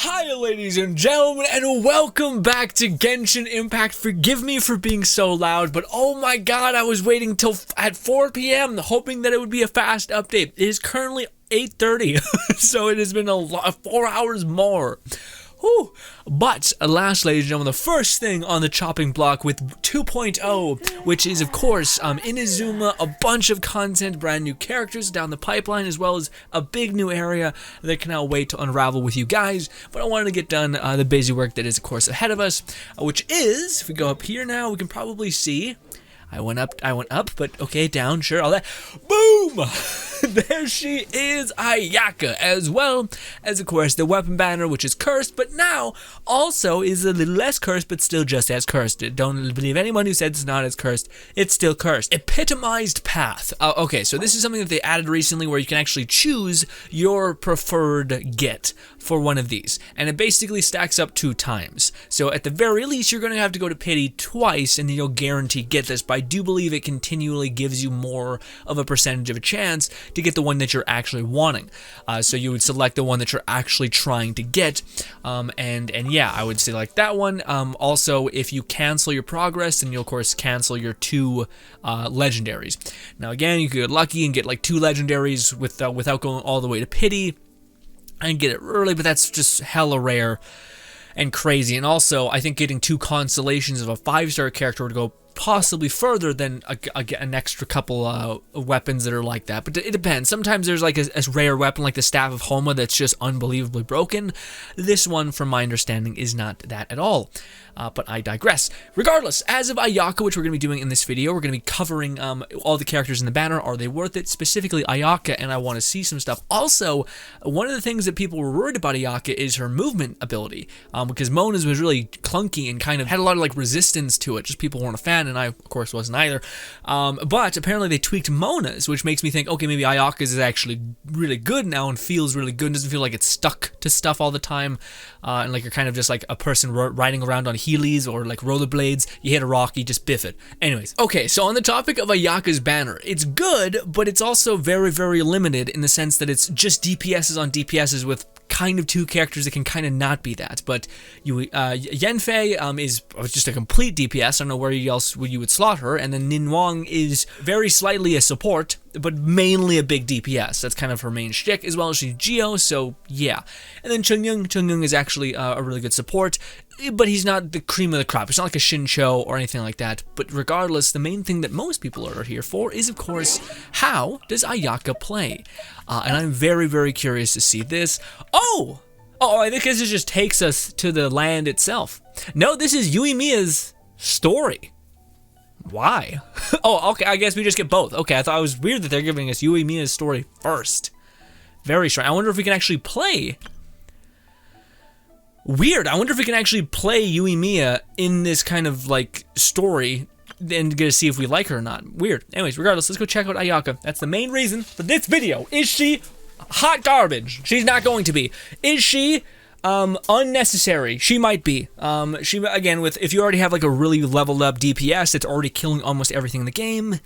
Hi ladies and gentlemen, and welcome back to Genshin Impact. Forgive me for being so loud, but oh my god, I was waiting till at 4 p.m. hoping that it would be a fast update. It is currently 8:30, so it has been 4 hours more. Whew. But alas, ladies and gentlemen, the first thing on the chopping block with 2.0, which is of course Inazuma, a bunch of content, brand new characters down the pipeline, as well as a big new area that cannot wait to unravel with you guys. But I wanted to get done the busy work that is of course ahead of us, which is, if we go up here now, we can probably see I went up, but okay, down, sure, all that. Boom! There she is, Ayaka, as well as, of course, the weapon banner, which is cursed, but now also is a little less cursed, but still just as cursed. Don't believe anyone who said it's not as cursed. It's still cursed. Epitomized path. Okay, so this is something that they added recently where you can actually choose your preferred get for one of these, and it basically stacks up 2 times. So at the very least, you're going to have to go to pity twice, and then you'll guarantee get this. But I do believe it continually gives you more of a percentage of a chance to get the one that you're actually wanting. So you would select the one that you're actually trying to get, and yeah, I would select that one. Also, if you cancel your progress, then you'll of course cancel your 2 legendaries. Now again, you could get lucky and get like 2 legendaries without going all the way to pity and get it early, but that's just hella rare and crazy. And also, I think getting 2 constellations of a 5-star character would go possibly further than an extra couple of weapons that are like that, but it depends. Sometimes there's like a rare weapon like the Staff of Homa that's just unbelievably broken. This one, from my understanding, is not that at all. But I digress. Regardless, as of Ayaka, which we're going to be doing in this video, we're going to be covering all the characters in the banner. Are they worth it? Specifically Ayaka, and I want to see some stuff. Also, one of the things that people were worried about Ayaka is her movement ability, because Mona's was really clunky and kind of had a lot of like resistance to it. Just people weren't a fan, and I, of course, wasn't either. But apparently they tweaked Mona's, which makes me think, okay, maybe Ayaka's is actually really good now and feels really good. It doesn't feel like it's stuck to stuff all the time, and like you're kind of just like a person riding around on Heelys or like rollerblades. You hit a rock, you just biff it. Anyways, okay, so on the topic of Ayaka's banner, it's good, but it's also very, very limited in the sense that it's just DPSs on DPSs with kind of 2 characters that can kind of not be that. But Yanfe is just a complete DPS. I don't know where else you would slot her. And then Ningguang is very slightly a support, but mainly a big DPS. That's kind of her main shtick, as well as she's Geo, so yeah. And then Chongyun is actually a really good support, but he's not the cream of the crop. It's not like a Shincho or anything like that. But regardless, the main thing that most people are here for is, of course, how does Ayaka play? And I'm very, very curious to see this. Oh, I think this just takes us to the land itself. No, this is Yuimiya's story. Why? Oh, okay, I guess we just get both. Okay, I thought it was weird that they're giving us Yuimiya's story first. Very strange. I wonder if we can actually play. Weird. I wonder if we can actually play Yuimiya in this kind of like story and get to see if we like her or not. Weird. Anyways, regardless, let's go check out Ayaka. That's the main reason for this video. Is she hot garbage? She's not going to be. Is she unnecessary? She might be. She, again, if you already have like a really leveled up DPS that's already killing almost everything in the game.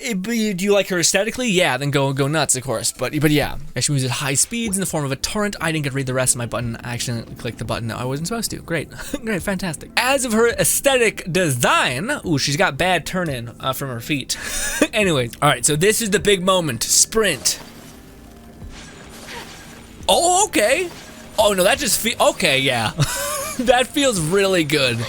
Do you like her aesthetically? Yeah, then go nuts, of course. But yeah, she moves at high speeds in the form of a torrent. I didn't get to read the rest of my button. I accidentally clicked the button I wasn't supposed to. Great, great, fantastic. As of her aesthetic design, ooh, she's got bad turn-in from her feet. Anyways, all right, so this is the big moment. Sprint. Oh, okay. Oh no, that just okay, yeah. That feels really good.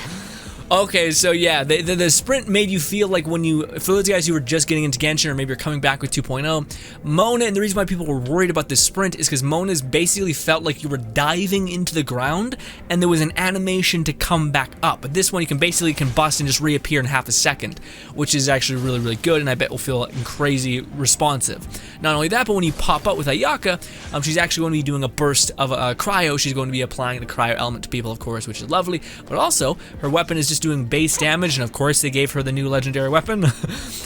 Okay, so yeah, the sprint made you feel like when you, for those guys who were just getting into Genshin or maybe you're coming back with 2.0, Mona, and the reason why people were worried about this sprint is because Mona's basically felt like you were diving into the ground and there was an animation to come back up. But this one you can basically combust and just reappear in half a second, which is actually really, really good, and I bet will feel crazy responsive. Not only that, but when you pop up with Ayaka, she's actually going to be doing a burst of cryo. She's going to be applying the cryo element to people, of course, which is lovely, but also her weapon is just doing base damage, and of course they gave her the new legendary weapon.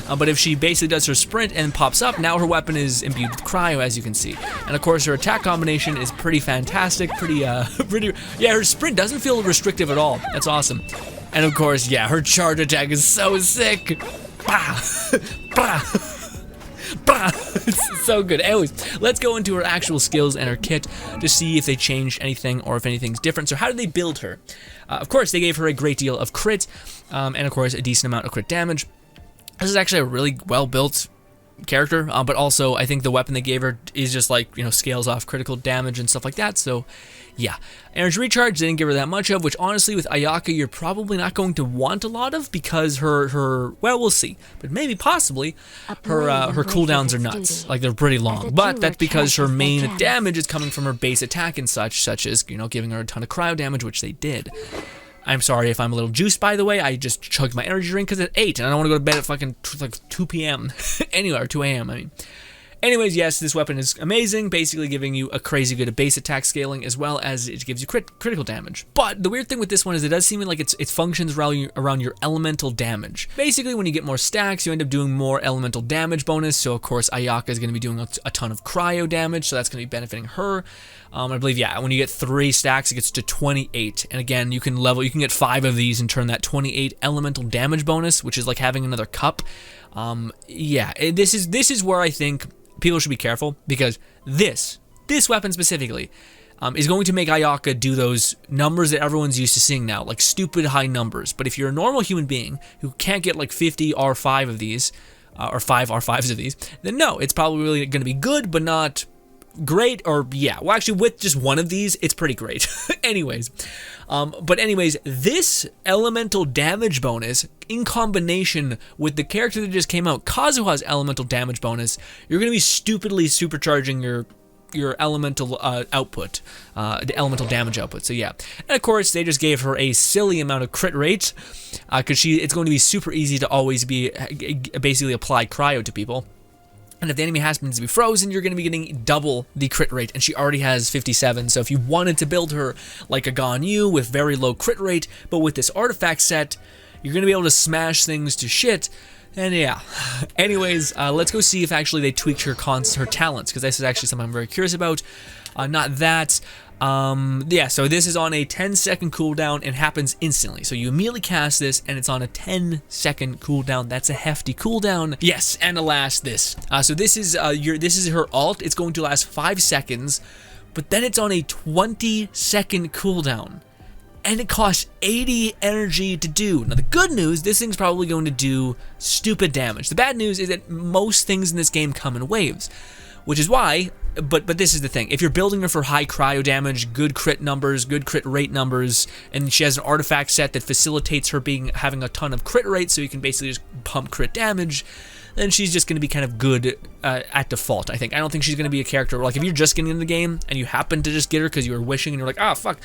But if she basically does her sprint and pops up, now her weapon is imbued with cryo, as you can see. And of course her attack combination is pretty fantastic, yeah, her sprint doesn't feel restrictive at all. That's awesome. And of course, yeah, her charge attack is so sick. Bah! Bah! It's so good. Anyways, let's go into her actual skills and her kit to see if they changed anything or if anything's different. So how did they build her? Of course, they gave her a great deal of crit, and of course, a decent amount of crit damage. This is actually a really well-built character, but also I think the weapon they gave her is just like, you know, scales off critical damage and stuff like that. So yeah, energy recharge they didn't give her that much of, which honestly with Ayaka you're probably not going to want a lot of, because her well, we'll see, but maybe possibly her cooldowns are nuts, like they're pretty long, but that's because her main damage is coming from her base attack and such as, you know, giving her a ton of cryo damage, which they did. I'm sorry if I'm a little juiced, by the way. I just chugged my energy drink because it's 8, and I don't want to go to bed at fucking like 2 p.m. anyway, or 2 a.m. I mean. Anyways, yes, this weapon is amazing, basically giving you a crazy good base attack scaling as well as it gives you critical damage. But the weird thing with this one is it does seem like it functions around your elemental damage. Basically, when you get more stacks, you end up doing more elemental damage bonus. So of course, Ayaka is going to be doing a ton of cryo damage, so that's going to be benefiting her. I believe, yeah, when you get 3 stacks, it gets to 28. And again, you can get 5 of these and turn that 28 elemental damage bonus, which is like having another cup. Yeah, this is where I think people should be careful, because this weapon specifically is going to make Ayaka do those numbers that everyone's used to seeing now, like stupid high numbers. But if you're a normal human being who can't get like 50 R5 of these, or 5 R5s of these, then no, it's probably really going to be good, but not great. Or yeah, well, actually with just one of these it's pretty great. Anyways, this elemental damage bonus in combination with the character that just came out, Kazuha's elemental damage bonus, you're going to be stupidly supercharging your elemental output, the elemental damage output. So yeah, and of course they just gave her a silly amount of crit rate, because it's going to be super easy to always be basically apply cryo to people. And if the enemy happens to be frozen, you're going to be getting double the crit rate, and she already has 57. So if you wanted to build her like a Ganyu with very low crit rate, but with this artifact set, you're going to be able to smash things to shit. And yeah, anyways, let's go see if actually they tweaked her talents, because this is actually something I'm very curious about. Not that. Yeah, so this is on a 10-second cooldown and happens instantly. So you immediately cast this and it's on a 10-second cooldown. That's a hefty cooldown. Yes, and alas, this. So this is her ult. It's going to last 5 seconds, but then it's on a 20-second cooldown. And it costs 80 energy to do. Now the good news, this thing's probably going to do stupid damage. The bad news is that most things in this game come in waves, which is why, but this is the thing, if you're building her for high cryo damage, good crit numbers, good crit rate numbers, and she has an artifact set that facilitates her having a ton of crit rate, so you can basically just pump crit damage, then she's just going to be kind of good at default, I think. I don't think she's going to be a character, like if you're just getting into the game and you happen to just get her because you were wishing and you're like, ah, fuck.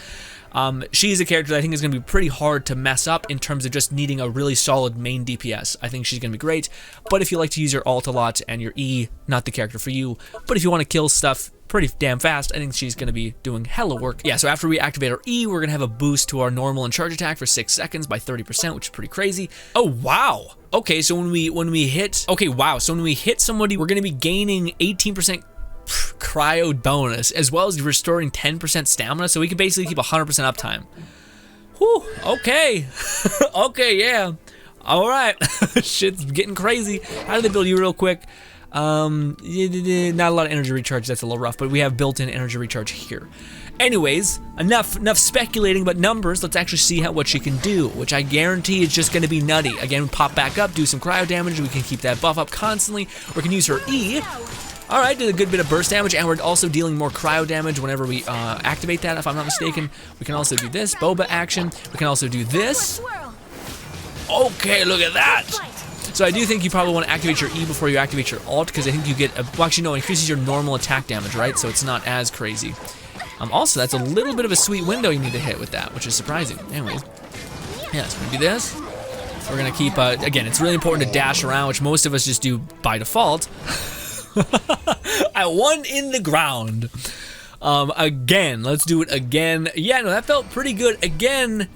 She's a character that I think is going to be pretty hard to mess up in terms of just needing a really solid main DPS. I think she's going to be great, but if you like to use your ult a lot and your E, not the character for you. But if you want to kill stuff pretty damn fast, I think she's going to be doing hella work. Yeah, so after we activate our E, we're going to have a boost to our normal and charge attack for 6 seconds by 30%, which is pretty crazy. Oh, wow. Okay, so when we hit somebody, we're going to be gaining 18% cryo bonus, as well as restoring 10% stamina, so we can basically keep 100% uptime. Whew, okay. Okay, yeah. Alright. Shit's getting crazy. How did they build you real quick? Not a lot of energy recharge, that's a little rough, but we have built-in energy recharge here. Anyways, enough speculating about numbers. Let's actually see what she can do, which I guarantee is just going to be nutty. Again, pop back up, do some cryo damage, we can keep that buff up constantly, we can use her E. Alright, did a good bit of burst damage, and we're also dealing more cryo damage whenever we activate that, if I'm not mistaken. We can also do this, boba action. We can also do this. Okay, look at that! So I do think you probably want to activate your E before you activate your ult, because I think you get, well actually no, it increases your normal attack damage, right? So it's not as crazy. Also, that's a little bit of a sweet window you need to hit with that, which is surprising. Anyways, yeah, so we're going to do this. We're going to keep, again, it's really important to dash around, which most of us just do by default. I won in the ground. Again, let's do it again. Yeah, no, that felt pretty good. Again,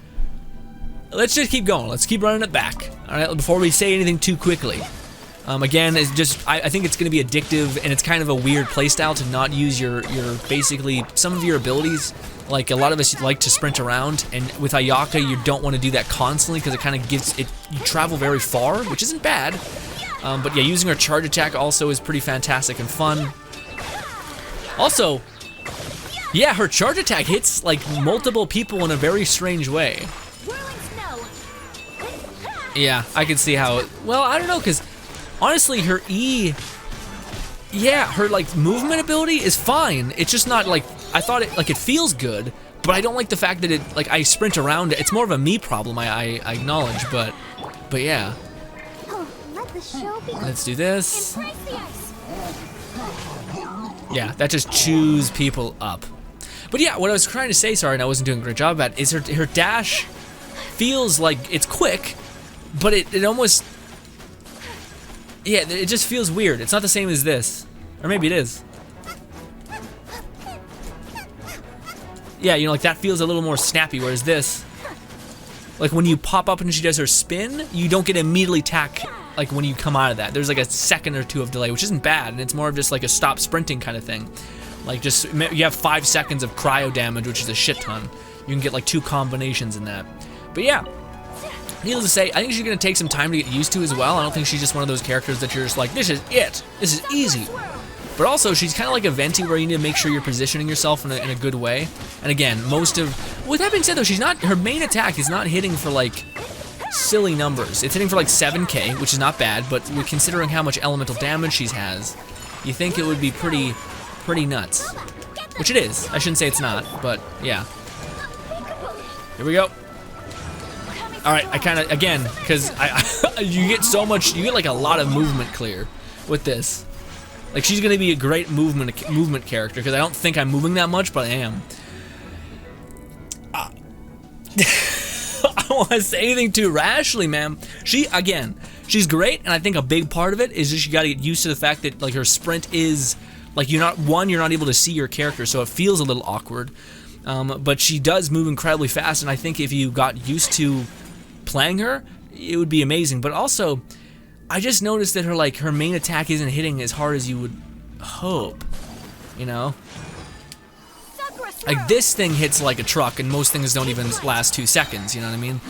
let's just keep going. Let's keep running it back. All right, before we say anything too quickly. Again, it's just, I think it's going to be addictive, and it's kind of a weird playstyle to not use your basically, some of your abilities. Like, a lot of us like to sprint around, and with Ayaka, you don't want to do that constantly, because it kind of gives, you travel very far, which isn't bad. But yeah, using her charge attack also is pretty fantastic and fun. Also, yeah, her charge attack hits like multiple people in a very strange way. Yeah, I can see how, well, I don't know, because honestly, her E, yeah, her like movement ability is fine. It's just not like, I thought it, like it feels good, but I don't like the fact that it, like I sprint around it. It's more of a me problem, I acknowledge, but yeah. Let's do this. Yeah, that just chews people up. But yeah, what I was trying to say, sorry, and I wasn't doing a great job at, is her dash feels like it's quick, but it almost, yeah, it just feels weird. It's not the same as this. Or maybe it is. Yeah, you know, like that feels a little more snappy, whereas this, like when you pop up and she does her spin, you don't get immediately attack, like when you come out of that. There's like a second or two of delay, which isn't bad, and it's more of just like a stop sprinting kind of thing. Like just, you have 5 seconds of cryo damage, which is a shit ton. You can get like 2 combinations in that. But yeah, needless to say, I think she's gonna take some time to get used to as well. I don't think she's just one of those characters that you're just like, this is it, this is easy. But also, she's kind of like a Venti where you need to make sure you're positioning yourself in a good way. And again, with that being said though, she's not, her main attack is not hitting for like silly numbers. It's hitting for like 7k, which is not bad, but considering how much elemental damage she has, you think it would be pretty nuts. Which it is. I shouldn't say it's not, but yeah. Here we go. Alright, I kind of, again, because you get so much, you get like a lot of movement clear with this. Like, she's gonna be a great movement character, because I don't think I'm moving that much, but I am. I don't want to say anything too rashly, man. She's great, and I think a big part of it is just you gotta get used to the fact that, like, her sprint is, like, you're not able to see your character, so it feels a little awkward. But she does move incredibly fast, and I think if you got used to playing her, it would be amazing. But also, I just noticed that her main attack isn't hitting as hard as you would hope, you know? Like, this thing hits like a truck, and most things don't even last 2 seconds, you know what I mean?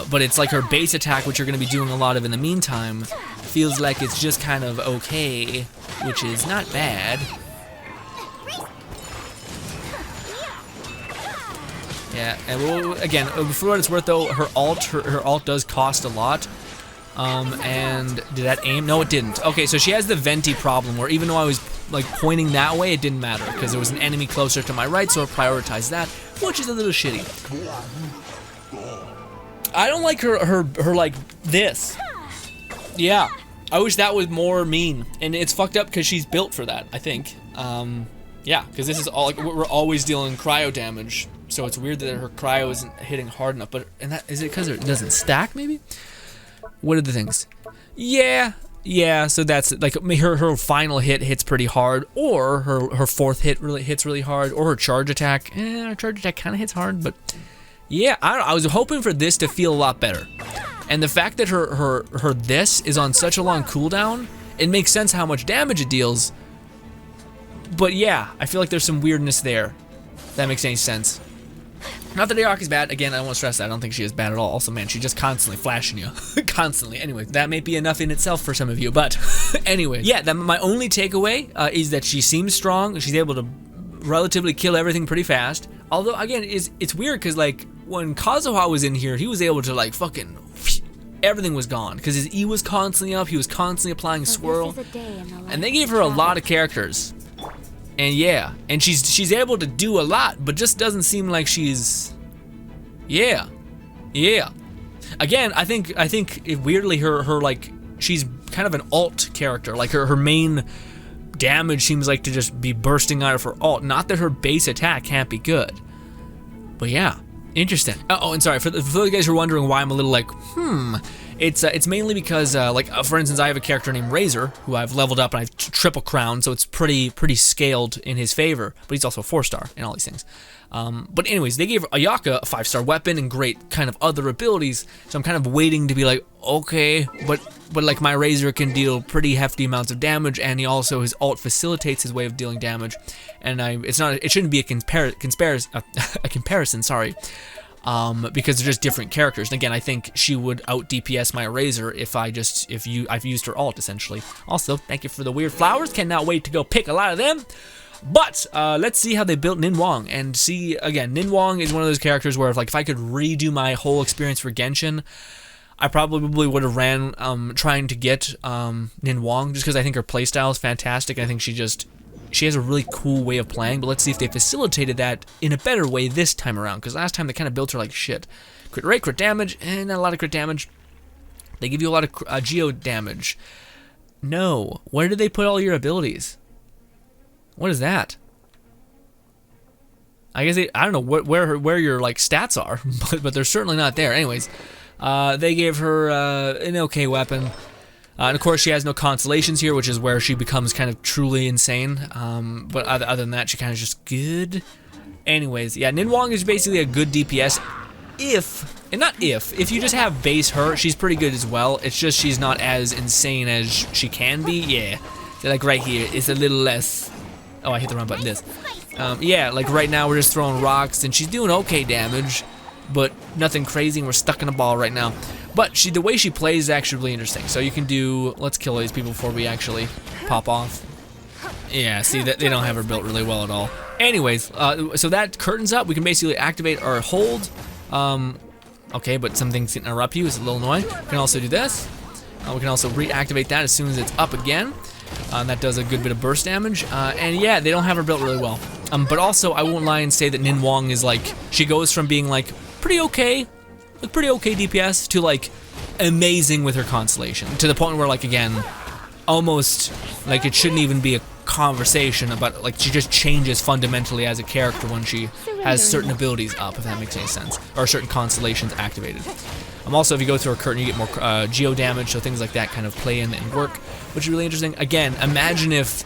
But it's like her base attack, which you're going to be doing a lot of in the meantime, feels like it's just kind of okay, which is not bad. Yeah, and we'll, again, for what it's worth though, her alt does cost a lot. And did that aim? No, it didn't. Okay, so she has the Venti problem where even though I was like pointing that way, it didn't matter because there was an enemy closer to my right, so I prioritized that, which is a little shitty. I don't like her like this. Yeah, I wish that was more mean, and it's fucked up because she's built for that, I think. Yeah, because this is all like we're always dealing cryo damage, so it's weird that her cryo isn't hitting hard enough. But and that is it because it doesn't stack maybe? What are the things? Yeah, so that's like her final hit hits pretty hard, or her fourth hit hits really hard, or her charge attack. Her charge attack kind of hits hard, but yeah, I don't know, I was hoping for this to feel a lot better. And the fact that her this is on such a long cooldown, it makes sense how much damage it deals. But yeah, I feel like there's some weirdness there. If that makes any sense. Not that Ayaka's bad. Again, I won't stress that. I don't think she is bad at all. Also, man, she's just constantly flashing you. Constantly. Anyway, that may be enough in itself for some of you. But anyway, yeah, my only takeaway is that she seems strong. She's able to relatively kill everything pretty fast. Although, again, it's weird because, like, when Kazuha was in here, he was able to, like, fucking... everything was gone because his E was constantly up. He was constantly applying swirl. And they gave her a lot of characters. And yeah, and she's able to do a lot, but just doesn't seem like she's, yeah. Again, I think weirdly her like she's kind of an alt character. Like her main damage seems like to just be bursting out of her alt. Not that her base attack can't be good, but yeah, interesting. Oh, and sorry for the guys who are wondering why I'm a little like It's mainly because, for instance, I have a character named Razor, who I've leveled up and I've triple crowned, so it's pretty scaled in his favor, but he's also a 4-star and all these things. But anyways, they gave Ayaka a 5-star weapon and great kind of other abilities, so I'm kind of waiting to be like, okay, but like my Razor can deal pretty hefty amounts of damage, and his alt facilitates his way of dealing damage, and it shouldn't be a comparison, sorry. because they're just different characters. And again, I think she would out DPS my Razor if I've used her ult essentially. Also, thank you for the weird flowers. Cannot wait to go pick a lot of them. But let's see how they built Ningguang, and see again. Ningguang is one of those characters where if I could redo my whole experience for Genshin, I probably would have ran trying to get Ningguang, just because I think her playstyle is fantastic. And I think she has a really cool way of playing. But let's see if they facilitated that in a better way this time around, because last time they kind of built her like shit. Crit rate, crit damage, and not a lot of crit damage. They give you a lot of geo damage. No, where did they put all your abilities? What is that? I guess I don't know where your like stats are, but they're certainly not there. Anyways, they gave her an okay weapon, and of course she has no constellations here, which is where she becomes kind of truly insane. But other than that, she kind of just good. Anyways, yeah, Ningguang is basically a good DPS if you just have base her, she's pretty good as well. It's just she's not as insane as she can be. Yeah, so like right here, it's a little less. Oh, I hit the wrong button. This. Yeah, like right now we're just throwing rocks and she's doing okay damage, but nothing crazy, and we're stuck in a ball right now. But the way she plays is actually really interesting. So you can do, let's kill these people before we actually pop off. Yeah, see that they don't have her built really well at all. Anyways, so that curtains up. We can basically activate our hold. Okay, but some things can interrupt you. It's a little annoying. We can also do this. We can also reactivate that as soon as it's up again. That does a good bit of burst damage, and yeah, they don't have her built really well. But also, I won't lie and say that Ningguang is like, she goes from being like pretty okay DPS to like amazing with her constellation, to the point where like again, almost like it shouldn't even be a conversation about, like, she just changes fundamentally as a character when she has certain abilities up, if that makes any sense, or certain constellations activated. Also, if you go through a curtain, you get more geo damage, so things like that kind of play in and work, which is really interesting. Again, imagine if,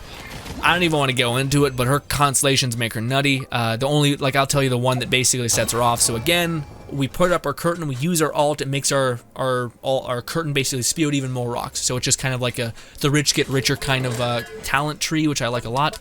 I don't even want to go into it, but her constellations make her nutty. The only, like, I'll tell you the one that basically sets her off. So again, we put up our curtain, we use our alt, it makes our curtain basically spew out even more rocks. So it's just kind of like the rich get richer kind of talent tree, which I like a lot.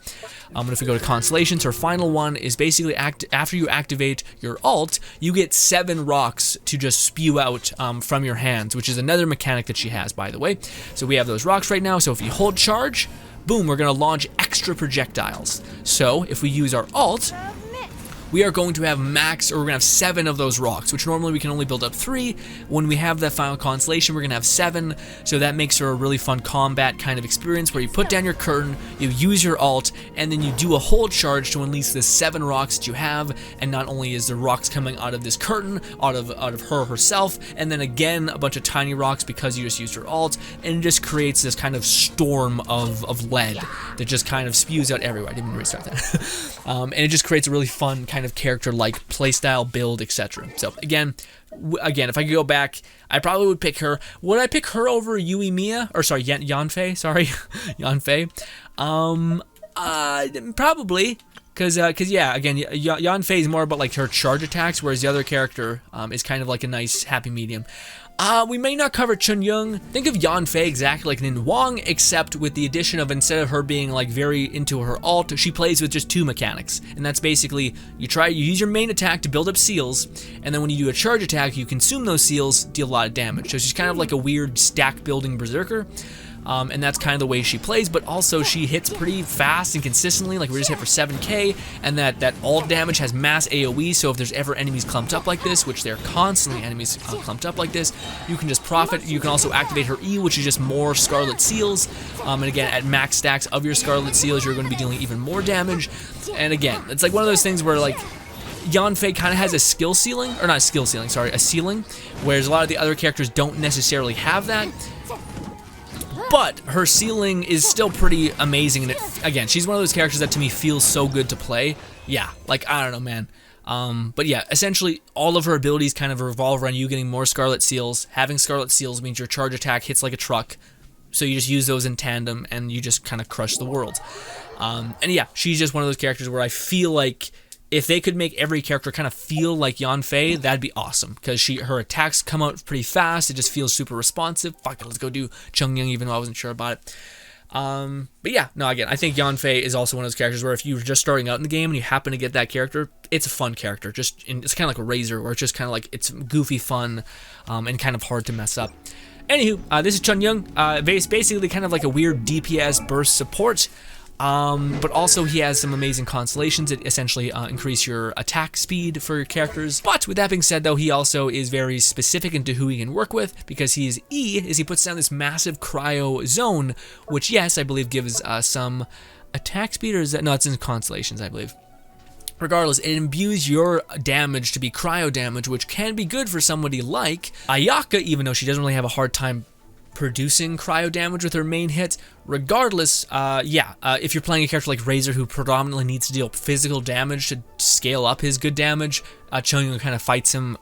And if we go to constellations, her final one is basically after you activate your alt, you get 7 rocks to just spew out from your hands, which is another mechanic that she has, by the way. So we have those rocks right now, so if you hold charge, boom, we're going to launch extra projectiles. So if we use our alt, we are going to have max, or we're going to have 7 of those rocks, which normally we can only build up 3. When we have that final constellation, we're going to have 7, so that makes her a really fun combat kind of experience where you put down your curtain, you use your alt, and then you do a hold charge to unleash the 7 rocks that you have, and not only is the rocks coming out of this curtain, out of her herself, and then again, a bunch of tiny rocks because you just used your alt, and it just creates this kind of storm of lead that just kind of spews out everywhere. I didn't even restart that. And it just creates a really fun kind of character-like playstyle, build, etc. So again, if I could go back, I probably would pick her. Would I pick her over Yui Mia? Or sorry, Yanfe? Sorry, Yanfe. Probably, cause yeah, again, Yanfe is more about like her charge attacks, whereas the other character is kind of like a nice happy medium. We may not cover Chongyun. Think of Yanfe exactly like Ningguang, except with the addition of, instead of her being like very into her alt, she plays with just 2 mechanics. And that's basically, you use your main attack to build up seals, and then when you do a charge attack, you consume those seals, deal a lot of damage. So she's kind of like a weird stack building berserker. And that's kind of the way she plays, but also she hits pretty fast and consistently, like we just hit for 7k, and that alt damage has mass AoE, so if there's ever enemies clumped up like this, which they're constantly enemies clumped up like this, you can just profit. You can also activate her E, which is just more Scarlet Seals, and again, at max stacks of your Scarlet Seals, you're going to be dealing even more damage, and again, it's like one of those things where like, Yanfe kind of has a skill ceiling, or not a skill ceiling, sorry, a ceiling, whereas a lot of the other characters don't necessarily have that. But her ceiling is still pretty amazing, and again, she's one of those characters that to me feels so good to play. Yeah, like, I don't know, man. But yeah, essentially, all of her abilities kind of revolve around you getting more Scarlet Seals. Having Scarlet Seals means your charge attack hits like a truck, so you just use those in tandem, and you just kind of crush the world. And yeah, she's just one of those characters where I feel like if they could make every character kind of feel like Yanfe, that'd be awesome, because her attacks come out pretty fast. It just feels super responsive. Fuck it, let's go do Chongyun, even though I wasn't sure about it. But yeah, no, again, I think Yanfe is also one of those characters where if you're just starting out in the game and you happen to get that character, it's a fun character. It's kind of like a Razor, where it's just kind of like, it's goofy fun, and kind of hard to mess up. Anywho, this is Chongyun. Basically kind of like a weird DPS burst support. But also he has some amazing constellations that essentially increase your attack speed for your characters. But with that being said, though, he also is very specific into who he can work with, because his E is he puts down this massive cryo zone, which, yes, I believe gives some attack speed, or is that, no, it's in constellations, I believe. Regardless, it imbues your damage to be cryo damage, which can be good for somebody like Ayaka, even though she doesn't really have a hard time producing cryo damage with her main hits. Regardless, if you're playing a character like Razor, who predominantly needs to deal physical damage to scale up his good damage, Chongyun kind of fights him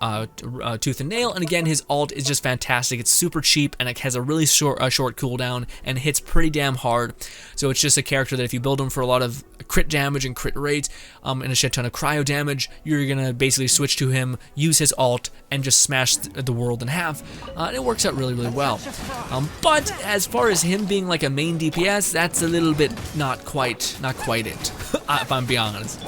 tooth and nail. And again, his ult is just fantastic. It's super cheap, and it has a really short cooldown and hits pretty damn hard. So it's just a character that if you build him for a lot of crit damage and crit rate, and a shit ton of cryo damage, you're gonna basically switch to him, use his ult, and just smash the world in half. And it works out really, really well. But as far as him being like a main DPS, that's a little bit not quite it, if I'm being honest.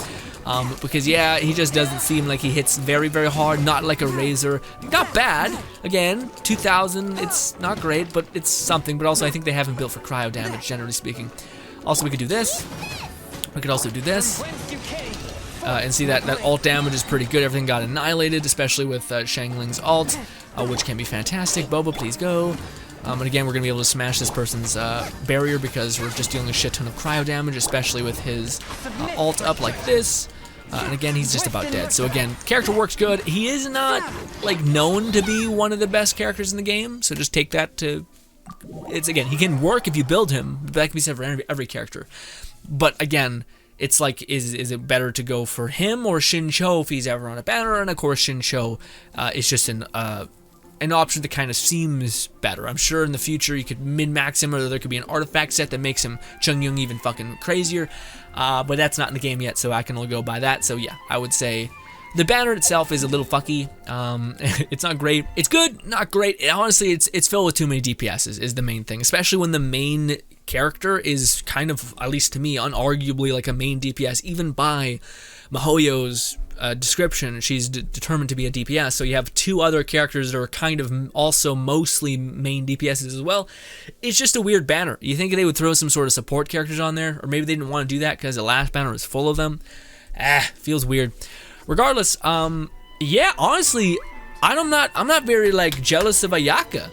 Because yeah, he just doesn't seem like he hits very, very hard, not like a Razor. Not bad, again, 2000, it's not great, but it's something. But also I think they have him built for cryo damage, generally speaking. Also, we could do this. We could also do this. And see that ult damage is pretty good. Everything got annihilated, especially with Shangling's ult, which can be fantastic. Boba, please go. And again, we're going to be able to smash this person's barrier, because we're just dealing a shit ton of cryo damage, especially with his ult up like this. And again, he's just about dead. So again, character works good. He is not like known to be one of the best characters in the game, so just take that to... It's, again, he can work if you build him, but that can be said for every character. But again, it's like, is it better to go for him or Shincho if he's ever on a banner? And of course, Shincho is just an option that kind of seems better. I'm sure in the future you could min-max him, or there could be an artifact set that makes him Chongyun even fucking crazier. But that's not in the game yet, so I can only go by that. So yeah, I would say the banner itself is a little fucky. It's not great. It's good, not great. Honestly, it's filled with too many DPSs is the main thing, especially when the main character is kind of, at least to me, unarguably like a main DPS, even by Mihoyo's description. She's determined to be a DPS, so you have two other characters that are kind of also mostly main DPSs as well. It's just a weird banner. You think they would throw some sort of support characters on there, or maybe they didn't want to do that because the last banner was full of them. Feels weird. Regardless, yeah, honestly, I'm not very like jealous of Ayaka.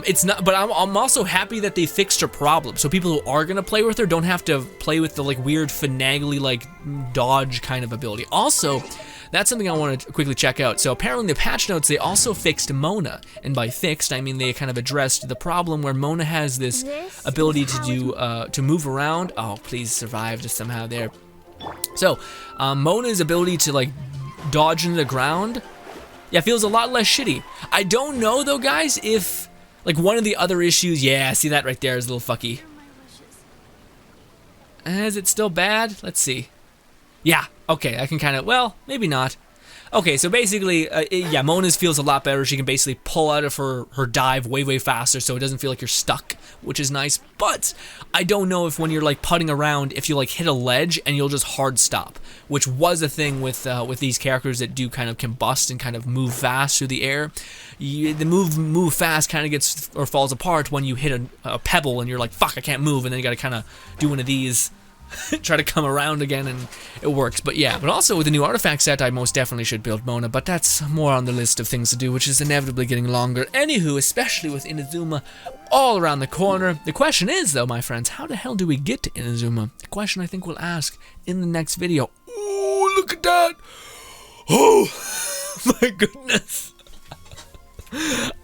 It's not, but I'm also happy that they fixed her problem, so people who are gonna play with her don't have to play with the like weird finagly like dodge kind of ability. Also, that's something I want to quickly check out. So apparently in the patch notes they also fixed Mona, and by fixed I mean they kind of addressed the problem where Mona has this ability to do to move around. Oh, please survive just somehow there. So Mona's ability to like dodge into the ground, yeah, feels a lot less shitty. I don't know though, guys, if like one of the other issues, yeah, see that right there is a little fucky. Is it still bad? Let's see. Yeah, okay, I can kind of, well, maybe not. Okay, so basically, yeah, Mona's feels a lot better. She can basically pull out of her dive way, way faster, so it doesn't feel like you're stuck, which is nice. But I don't know if when you're like putting around, if you like hit a ledge and you'll just hard stop, which was a thing with these characters that do kind of combust and kind of move fast through the air. The move fast kind of gets or falls apart when you hit a pebble and you're like, fuck, I can't move, and then you got to kind of do one of these. Try to come around again, and it works. But yeah, but also with the new artifact set, I most definitely should build Mona, but that's more on the list of things to do, which is inevitably getting longer. Anywho, especially with Inazuma all around the corner. The question is, though, my friends, how the hell do we get to Inazuma? A question I think we'll ask in the next video. Ooh, look at that! Oh, my goodness.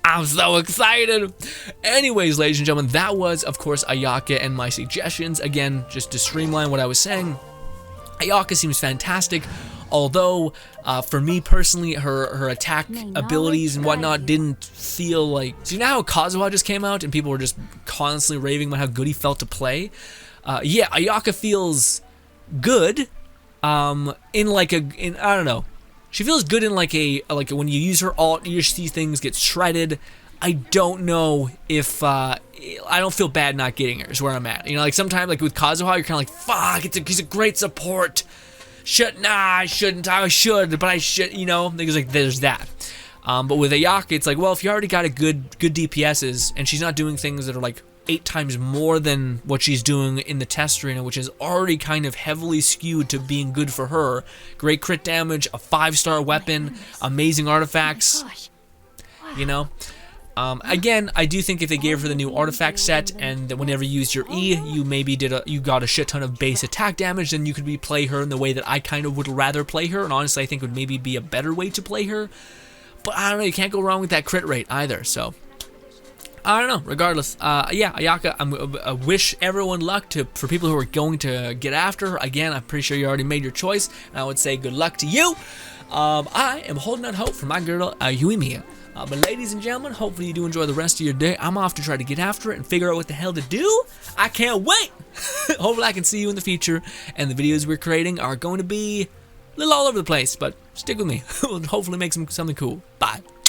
I'm so excited. Anyways, ladies and gentlemen, that was, of course, Ayaka and my suggestions. Again, just to streamline what I was saying, Ayaka seems fantastic, although, for me personally, her attack abilities and whatnot didn't feel like... So you know how Kazuha just came out and people were just constantly raving about how good he felt to play? Yeah, Ayaka feels good, I don't know. She feels good in like when you use her ult, you see things get shredded. I don't know if I don't feel bad not getting her is where I'm at. You know, like sometimes like with Kazuha, you're kind of like, fuck, he's a great support. I shouldn't, I should, but I should, you know, because like there's that. But with Ayaka, it's like, well, if you already got a good DPSs and she's not doing things that are like 8 times more than what she's doing in the test arena, which is already kind of heavily skewed to being good for her. Great crit damage, a 5-star weapon, amazing artifacts, you know. Again, I do think if they gave her the new artifact set and that whenever you used your E, you maybe you got a shit ton of base attack damage, then you could play her in the way that I kind of would rather play her, and honestly I think would maybe be a better way to play her. But I don't know, you can't go wrong with that crit rate either, so I don't know. Regardless, yeah, Ayaka, I wish everyone luck for people who are going to get after her. Again, I'm pretty sure you already made your choice, and I would say good luck to you. I am holding out hope for my girl, Yuimiya. But ladies and gentlemen, hopefully you do enjoy the rest of your day. I'm off to try to get after it and figure out what the hell to do. I can't wait. Hopefully I can see you in the future, and the videos we're creating are going to be a little all over the place, but stick with me. We'll hopefully make something cool. Bye.